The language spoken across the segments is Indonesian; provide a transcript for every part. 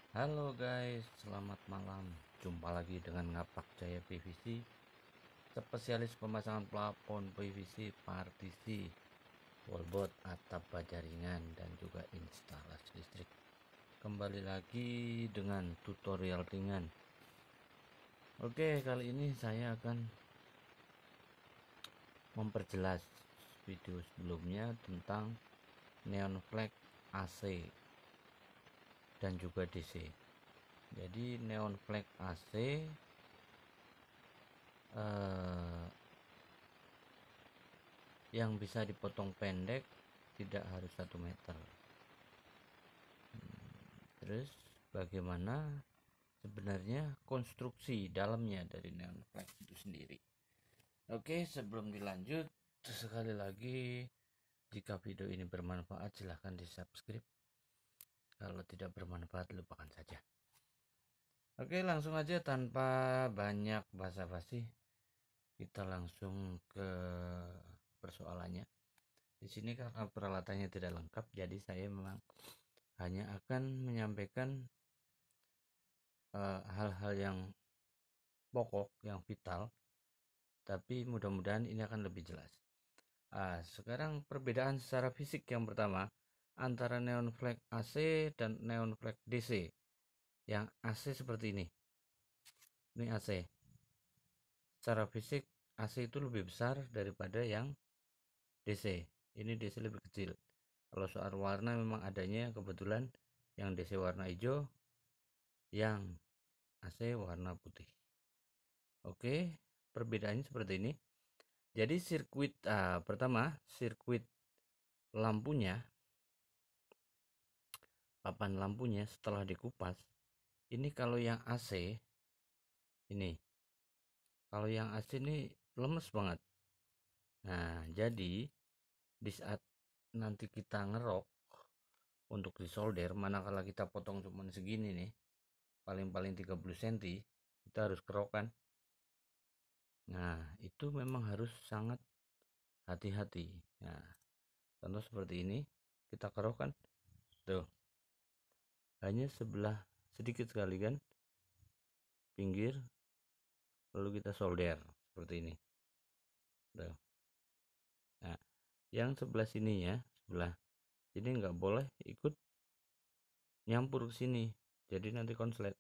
Halo guys, selamat malam. Jumpa lagi dengan Ngapak Jaya PVC, spesialis pemasangan plafon PVC, partisi, wallboard, atap baja ringan, dan juga instalasi listrik. Kembali lagi dengan tutorial ringan. Oke, kali ini saya akan memperjelas video sebelumnya tentang neon flag AC dan juga DC. Jadi neon flag AC yang bisa dipotong pendek, tidak harus 1 meter. Terus bagaimana sebenarnya konstruksi dalamnya dari neon flag itu sendiri? Oke, sebelum dilanjut, sekali lagi, jika video ini bermanfaat silahkan di subscribe. Kalau tidak bermanfaat lupakan saja. Oke, langsung aja tanpa banyak basa-basi, kita langsung ke persoalannya. Di sini karena peralatannya tidak lengkap, jadi saya memang hanya akan menyampaikan hal-hal yang pokok, yang vital, tapi mudah-mudahan ini akan lebih jelas. Sekarang perbedaan secara fisik yang pertama antara neon flag AC dan neon flag DC. Yang AC seperti ini AC. Secara fisik AC itu lebih besar daripada yang DC. Ini DC lebih kecil. Kalau soal warna memang adanya kebetulan yang DC warna hijau, yang AC warna putih. Oke, perbedaannya seperti ini. Jadi sirkuit pertama, sirkuit lampunya, papan lampunya setelah dikupas, ini kalau yang AC ini, kalau yang AC ini lemes banget. Nah, jadi di saat nanti kita ngerok untuk disolder, manakala kita potong cuma segini nih, paling-paling 30 cm, kita harus kerokan. Nah, itu memang harus sangat hati-hati. Nah, contoh seperti ini, kita kerokan tuh, hanya sebelah sedikit sekali kan pinggir, lalu kita solder seperti ini tuh. Nah, yang sebelah sini ya, sebelah ini nggak boleh ikut nyampur ke sini, jadi nanti konslet.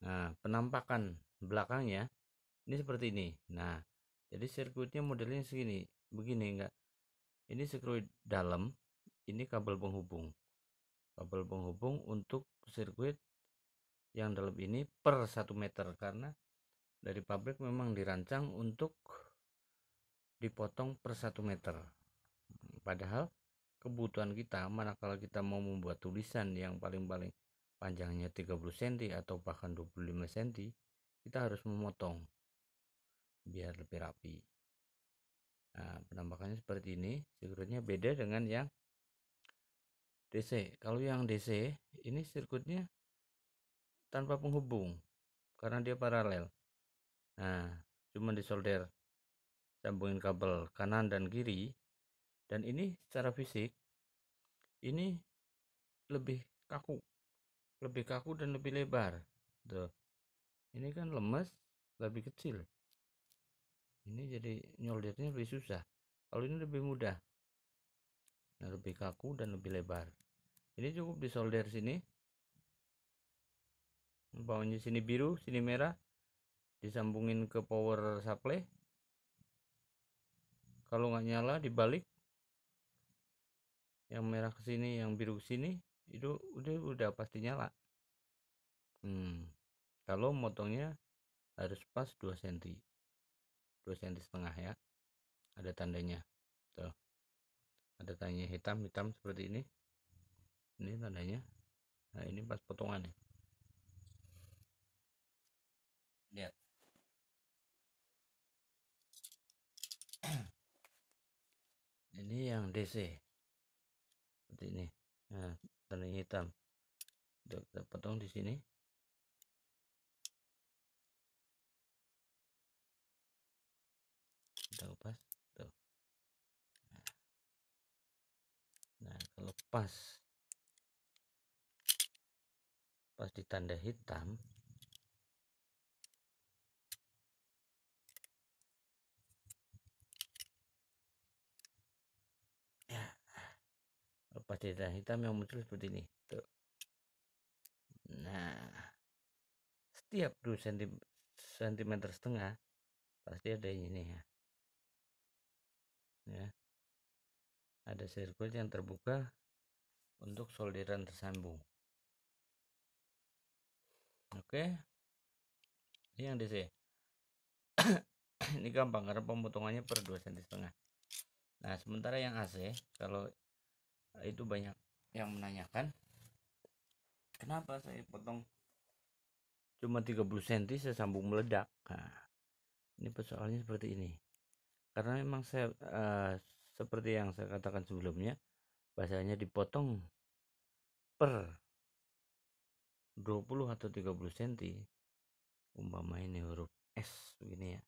Nah, penampakan belakangnya ini seperti ini. Nah, jadi sirkuitnya modelnya segini, begini enggak. Ini sirkuit dalam, ini kabel penghubung. Kabel penghubung untuk sirkuit yang dalam ini per 1 meter, karena dari pabrik memang dirancang untuk dipotong per 1 meter. Padahal kebutuhan kita manakala kita mau membuat tulisan yang paling-paling panjangnya 30 cm atau bahkan 25 cm, kita harus memotong biar lebih rapi. Nah, penampakannya seperti ini. Sirkuitnya beda dengan yang DC. Kalau yang DC ini sirkuitnya tanpa penghubung karena dia paralel. Nah, cuma disolder, sambungin kabel kanan dan kiri. Dan ini secara fisik ini lebih kaku, dan lebih lebar. Tuh, ini kan lemes, lebih kecil. Ini jadi nyoldernya lebih susah. Kalau ini lebih mudah. Nah, lebih kaku dan lebih lebar. Ini cukup disolder sini. Bawahnya sini biru, sini merah. Disambungin ke power supply. Kalau nggak nyala dibalik. Yang merah ke sini, yang biru ke sini, itu udah pasti nyala. Kalau motongnya harus pas 2 cm. 2 cm setengah ya. Ada tandanya. Tuh. Ada tandanya hitam seperti ini. Ini tandanya. Nah, ini pas potongan nih. Lihat. Ini yang DC. Seperti ini. Nah, tandanya hitam. Kita potong di sini. Kita lepas. Tuh. Nah, kalau pas pas di tanda hitam ya, pas di tanda hitam yang muncul seperti ini tuh. Nah, setiap 2 cm setengah pasti ada ini ya, ada sirkuit yang terbuka untuk solderan tersambung. Oke, ini yang DC. Ini gampang karena pemotongannya per 2 cm setengah. Nah, sementara yang AC, kalau itu banyak yang menanyakan kenapa saya potong cuma 30 cm saya sambung meledak. Nah, ini persoalannya seperti ini. Karena memang saya seperti yang saya katakan sebelumnya, bahasanya dipotong per 20 atau 30 cm, umpama ini huruf S begini ya.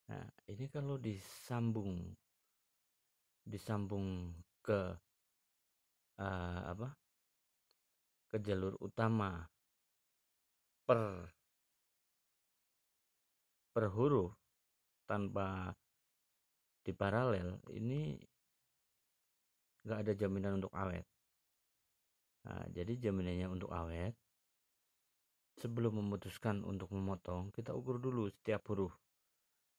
Nah, ini kalau disambung ke ke jalur utama per huruf tanpa di paralel, ini nggak ada jaminan untuk awet. Nah, jadi jaminannya untuk awet, sebelum memutuskan untuk memotong, kita ukur dulu setiap huruf.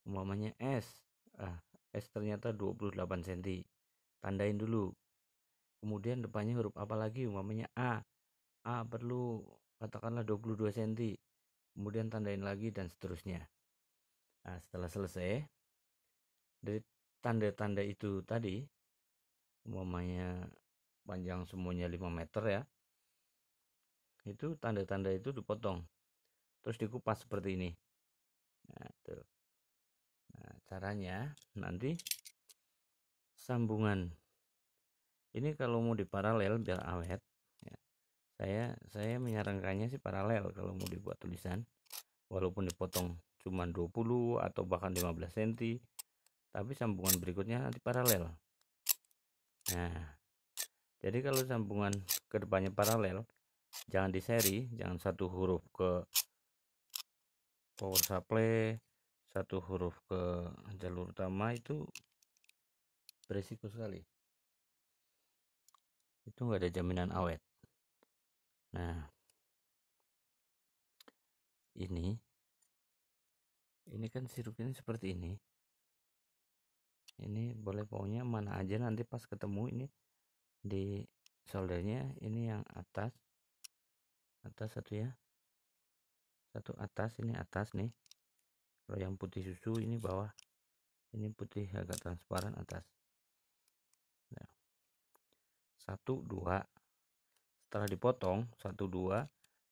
Umpamanya S, S ternyata 28 cm, tandain dulu. Kemudian depannya huruf apa lagi, umpamanya A perlu katakanlah 22 cm, kemudian tandain lagi dan seterusnya. Nah, setelah selesai dari tanda-tanda itu tadi, umpamanya panjang semuanya 5 meter ya, itu tanda-tanda itu dipotong terus dikupas seperti ini. Nah, tuh. Nah, caranya nanti sambungan ini kalau mau diparalel biar awet ya, saya menyarankannya sih paralel kalau mau dibuat tulisan, walaupun dipotong cuma 20 atau bahkan 15 cm, tapi sambungan berikutnya nanti paralel. Nah, jadi kalau sambungan kedepannya paralel, jangan di seri, jangan satu huruf ke power supply, satu huruf ke jalur utama, itu berisiko sekali, itu nggak ada jaminan awet. Nah, ini kan sirupnya seperti ini boleh pokoknya mana aja nanti pas ketemu ini di soldernya. Ini yang atas satu ya, satu atas, ini atas nih. Kalau yang putih susu ini bawah, ini putih agak transparan atas. Nah, 1 2 setelah dipotong 1 2,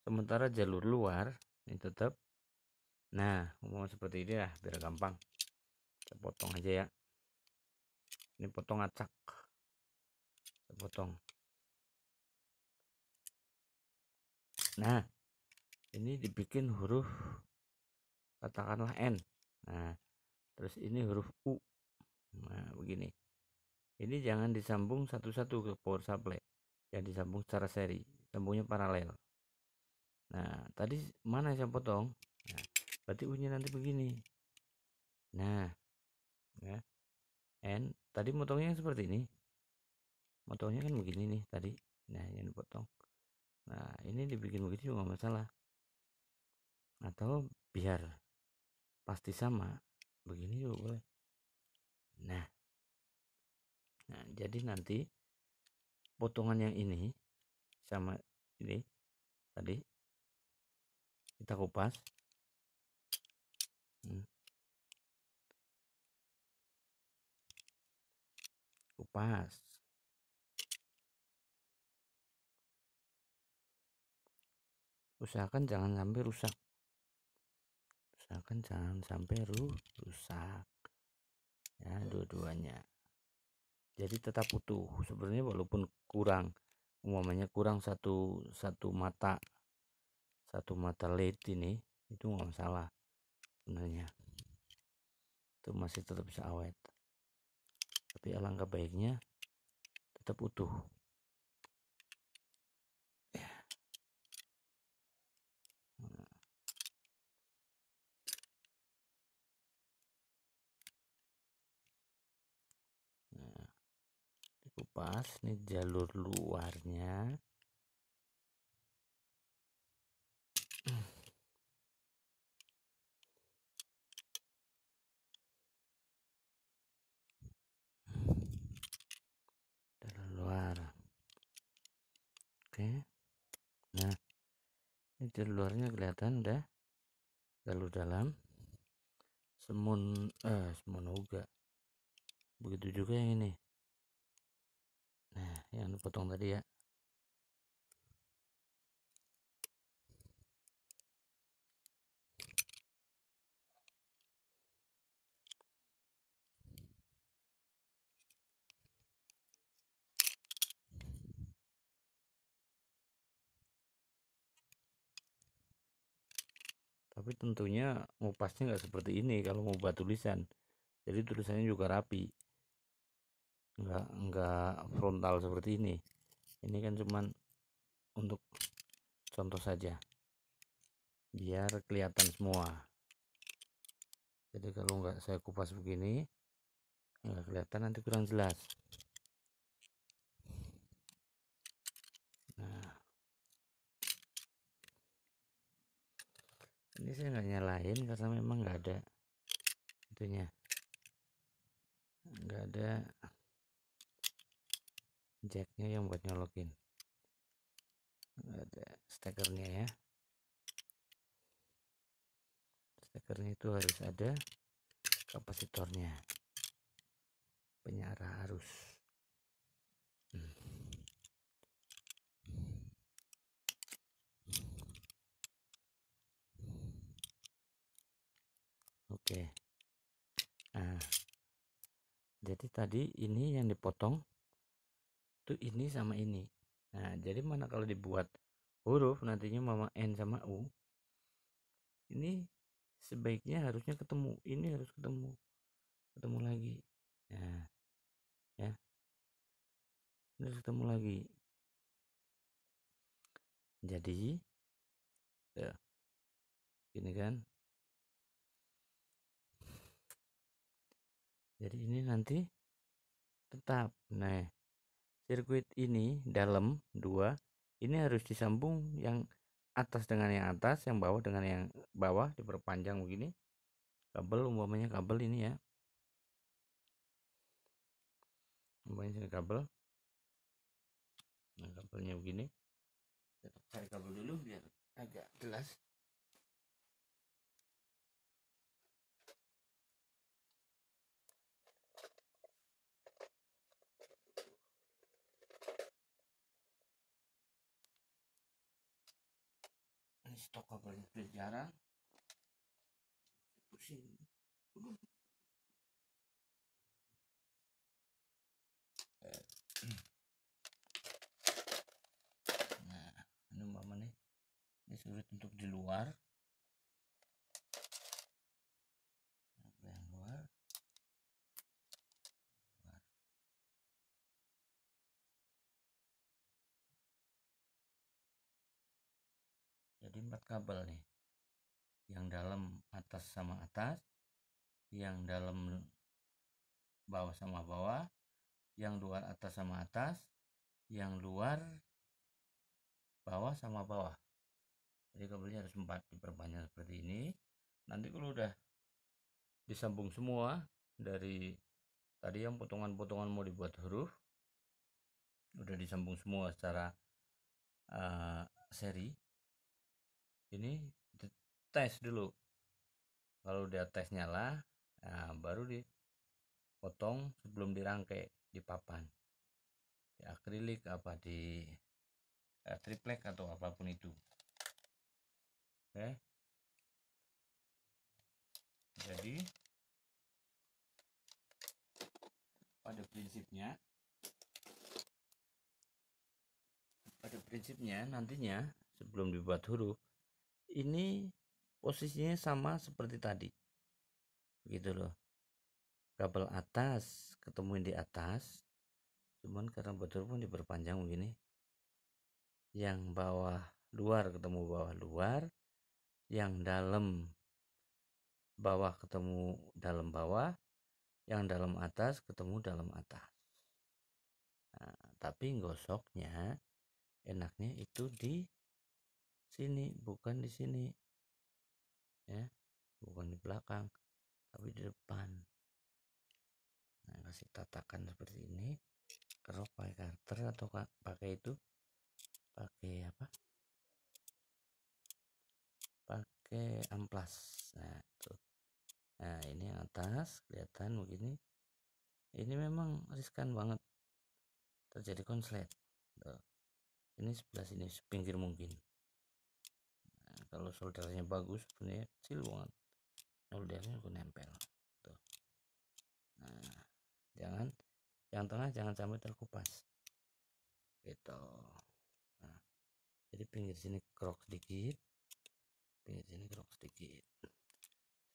sementara jalur luar ini tetap. Nah, mau seperti ini lah biar gampang, kita potong aja ya. Ini potong acak, kita potong. Nah, ini dibikin huruf katakanlah N. Nah, terus ini huruf U. Nah, begini. Ini jangan disambung satu-satu ke power supply, yang disambung secara seri, sambungnya paralel. Nah, tadi mana yang saya potong? Nah, berarti U-nya nanti begini. Nah, ya. N tadi motongnya seperti ini, motongnya kan begini nih tadi. Nah, yang dipotong. Nah, ini dibikin begitu juga masalah. Atau biar pasti sama, begini juga boleh. Nah, jadi nanti potongan yang ini sama ini tadi kita kupas. Kupas. Usahakan jangan sampai rusak. Usahakan jangan sampai rusak. Ya, dua-duanya. Jadi tetap utuh. Sebenarnya walaupun kurang, umpamanya kurang satu mata led ini, itu nggak masalah sebenarnya. Itu masih tetap bisa awet. Tapi alangkah baiknya tetap utuh. kupas nih jalur luarnya. Jalur luar. Oke. Nah, ini jalur luarnya kelihatan udah. Jalur dalam. Semoga. Begitu juga yang ini. Nah, yang dipotong tadi ya. Tapi tentunya ngupasnya nggak seperti ini kalau mau buat tulisan. Jadi tulisannya juga rapi, nggak frontal seperti ini. Ini kan cuman untuk contoh saja, biar kelihatan semua. Jadi kalau nggak saya kupas begini, nggak kelihatan, nanti kurang jelas. Nah, ini saya nggak nyalain karena memang nggak ada itunya, nggak ada jacknya yang buat nyolokin, nggak ada stekernya ya. Stekernya itu harus ada kapasitornya, penyarah arus. Oke. Nah, jadi tadi ini yang dipotong tuh ini sama ini. Nah, jadi mana kalau dibuat huruf nantinya mama N sama U, ini sebaiknya harusnya ketemu, ini harus ketemu lagi. Nah, ya, ini harus ketemu lagi. Jadi ya, gini kan. Jadi ini nanti tetap. Nah, sirkuit ini dalam dua, ini harus disambung yang atas dengan yang atas, yang bawah dengan yang bawah, diperpanjang begini. Kabel umpamanya kabel ini ya. Umpamanya sini kabel. Nah, kabelnya begini. Kita cari kabel dulu biar agak jelas. Ini stok kabelnya sudah jarang. Pusing. Nah, ini umpamanya nih. Ini sulit untuk di luar. Yang luar. Jadi 4 kabel nih. Yang dalam atas sama atas, yang dalam bawah sama bawah, yang luar atas sama atas, yang luar bawah sama bawah. Jadi kabelnya harus 4, diperpanjang seperti ini. Nanti kalau udah disambung semua, dari tadi yang potongan-potongan mau dibuat huruf udah disambung semua secara seri, ini tes dulu. Kalau udah tes nyala, nah baru dipotong sebelum dirangkai di papan, di akrilik apa di triplek atau apapun itu. Oke, jadi pada prinsipnya nantinya sebelum dibuat huruf ini posisinya sama seperti tadi, begitu loh. Kabel atas ketemuin di atas, cuman karena buat huruf pun diperpanjang begini. Yang bawah luar ketemu bawah luar, yang dalam bawah ketemu dalam bawah, yang dalam atas ketemu dalam atas. Nah, tapi gosoknya enaknya itu di sini, bukan di sini ya, bukan di belakang tapi di depan. Nah, kasih tatakan seperti ini, kerok pakai cutter atau pakai itu, pakai apa, pakai amplas. Nah tuh, nah ini yang atas kelihatan begini, ini memang riskan banget terjadi konslet tuh. Ini sebelah sini sepinggir mungkin. Nah, kalau soldernya bagus sebenarnya kecil banget, soldernya aku nempel tuh. Nah, jangan yang tengah jangan sampai terkupas gitu. Nah, jadi pinggir sini kerok sedikit, pinggir sini kerok sedikit,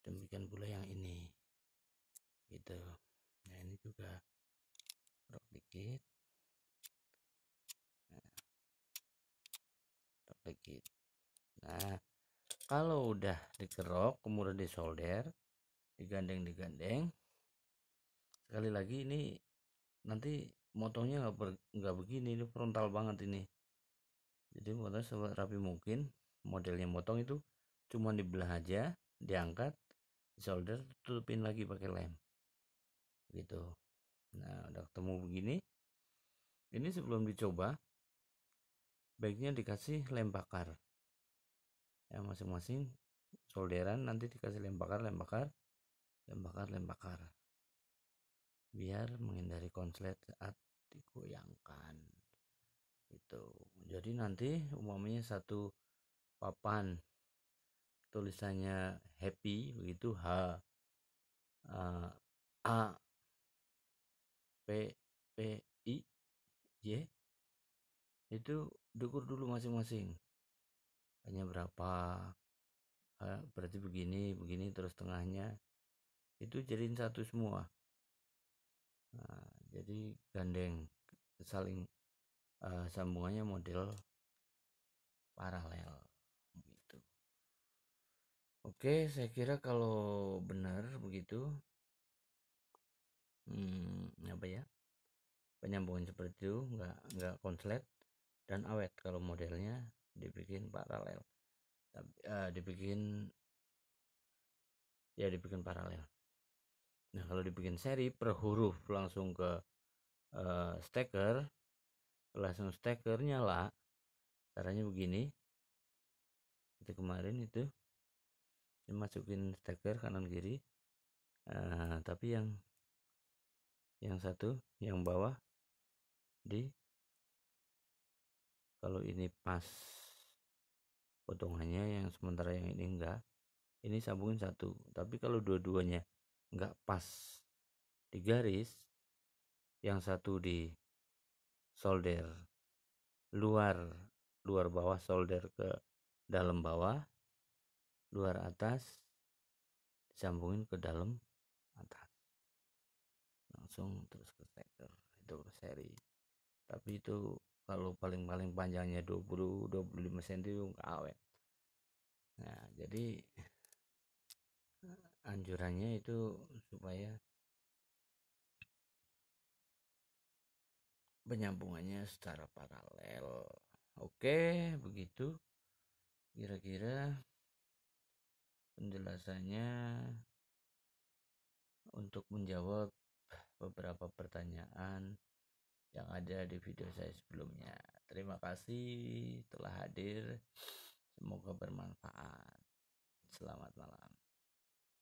demikian pula yang ini gitu. Nah ini juga kerok dikit, nah, kerok dikit. Nah kalau udah dikerok kemudian disolder, digandeng, sekali lagi ini nanti motongnya nggak begini, ini frontal banget ini. Jadi motongnya serapi mungkin, modelnya motong itu cuma dibelah aja, diangkat, disolder, tutupin lagi pakai lem gitu. Nah udah ketemu begini, ini sebelum dicoba baiknya dikasih lem bakar ya, masing-masing solderan nanti dikasih lem bakar, biar menghindari konslet saat digoyangkan gitu. Jadi nanti umumnya satu papan tulisannya happy begitu, H A P P I Y, itu diukur dulu masing-masing hanya berapa, berarti begini terus tengahnya itu jadiin satu semua. Nah, jadi gandeng saling sambungannya model paralel gitu. Oke, saya kira kalau benar begitu, apa ya, penyambungan seperti itu nggak konslet dan awet kalau modelnya dibikin paralel. Dibikin paralel. Nah kalau dibikin seri per huruf langsung ke steker, langsung steker nyala, caranya begini. Itu kemarin itu dimasukin steker kanan kiri, tapi yang satu yang bawah di, kalau ini pas potongannya, yang sementara yang ini enggak, ini sambungin satu. Tapi kalau dua-duanya enggak pas di garis, yang satu di solder luar bawah, solder ke dalam bawah, luar atas disambungin ke dalam atas, langsung terus ke steker. Itu seri. Tapi itu kalau paling panjangnya 20-25 cm itu nggak awet. Nah jadi anjurannya itu supaya penyambungannya secara paralel. Oke, begitu kira-kira penjelasannya untuk menjawab beberapa pertanyaan yang ada di video saya sebelumnya. Terima kasih telah hadir, semoga bermanfaat. Selamat malam.